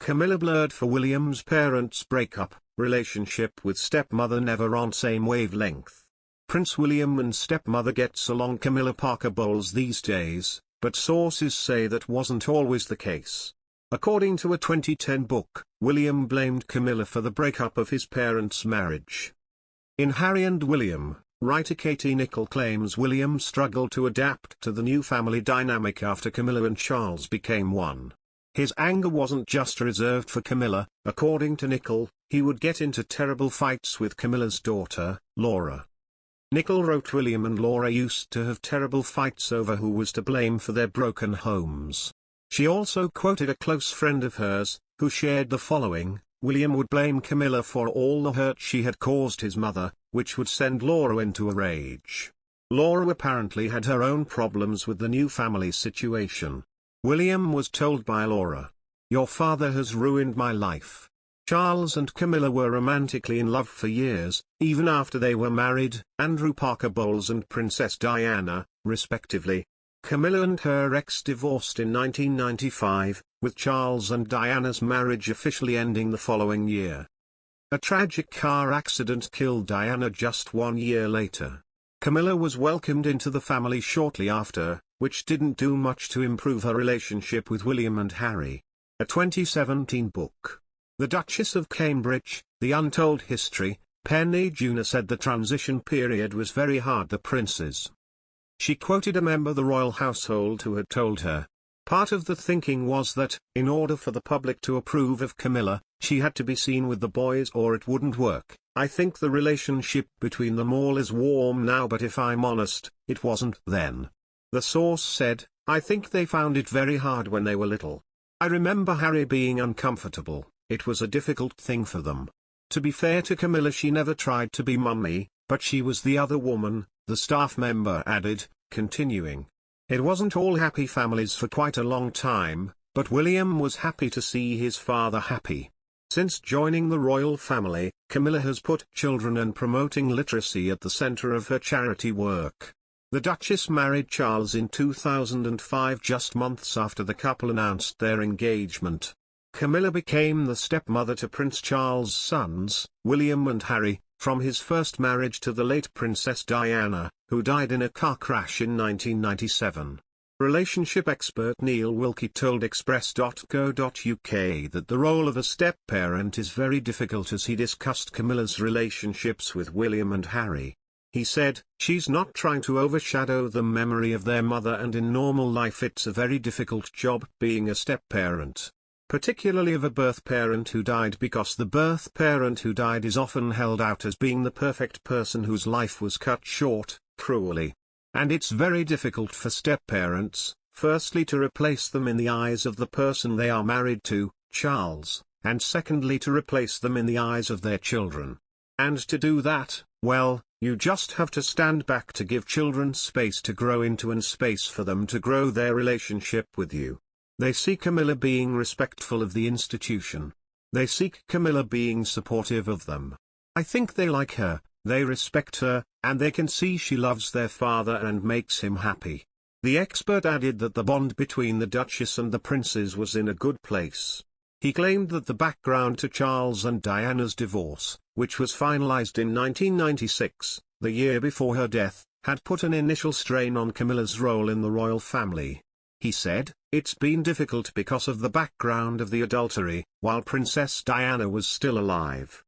Camilla blurred for William's parents' breakup, relationship with stepmother never on same wavelength. Prince William and stepmother gets along Camilla Parker Bowles these days, but sources say that wasn't always the case. According to a 2010 book, William blamed Camilla for the breakup of his parents' marriage. In Harry and William, writer Katie Nicholl claims William struggled to adapt to the new family dynamic after Camilla and Charles became one. His anger wasn't just reserved for Camilla. According to Nicholl, he would get into terrible fights with Camilla's daughter, Laura. Nicholl wrote William and Laura used to have terrible fights over who was to blame for their broken homes. She also quoted a close friend of hers, who shared the following: William would blame Camilla for all the hurt she had caused his mother, which would send Laura into a rage. Laura apparently had her own problems with the new family situation. William was told by Laura, "Your father has ruined my life." Charles and Camilla were romantically in love for years, even after they were married, Andrew Parker Bowles and Princess Diana, respectively. Camilla and her ex divorced in 1995, with Charles and Diana's marriage officially ending the following year. A tragic car accident killed Diana just 1 year later. Camilla was welcomed into the family shortly after, which didn't do much to improve her relationship with William and Harry. A 2017 book, The Duchess of Cambridge, The Untold History, Penny Junor said the transition period was very hard for the princes. She quoted a member of the royal household who had told her, "Part of the thinking was that, in order for the public to approve of Camilla, she had to be seen with the boys or it wouldn't work. I think the relationship between them all is warm now, but if I'm honest, it wasn't then." The source said, "I think they found it very hard when they were little. I remember Harry being uncomfortable. It was a difficult thing for them." To be fair to Camilla, she never tried to be mummy, but she was the other woman, the staff member added, continuing. It wasn't all happy families for quite a long time, but William was happy to see his father happy. Since joining the royal family, Camilla has put children and promoting literacy at the center of her charity work. The Duchess married Charles in 2005, just months after the couple announced their engagement. Camilla became the stepmother to Prince Charles' sons, William and Harry, from his first marriage to the late Princess Diana, who died in a car crash in 1997. Relationship expert Neil Wilkie told Express.co.uk that the role of a step-parent is very difficult as he discussed Camilla's relationships with William and Harry. He said, "She's not trying to overshadow the memory of their mother, and in normal life it's a very difficult job being a step-parent. Particularly of a birth parent who died, because the birth parent who died is often held out as being the perfect person whose life was cut short, cruelly. And it's very difficult for step-parents, firstly to replace them in the eyes of the person they are married to, Charles, and secondly to replace them in the eyes of their children. And to do that, well, you just have to stand back to give children space to grow into and space for them to grow their relationship with you. They see Camilla being respectful of the institution. They see Camilla being supportive of them. I think they like her, they respect her, and they can see she loves their father and makes him happy." The expert added that the bond between the Duchess and the princes was in a good place. He claimed that the background to Charles and Diana's divorce, which was finalized in 1996, the year before her death, had put an initial strain on Camilla's role in the royal family. He said, "It's been difficult because of the background of the adultery, while Princess Diana was still alive.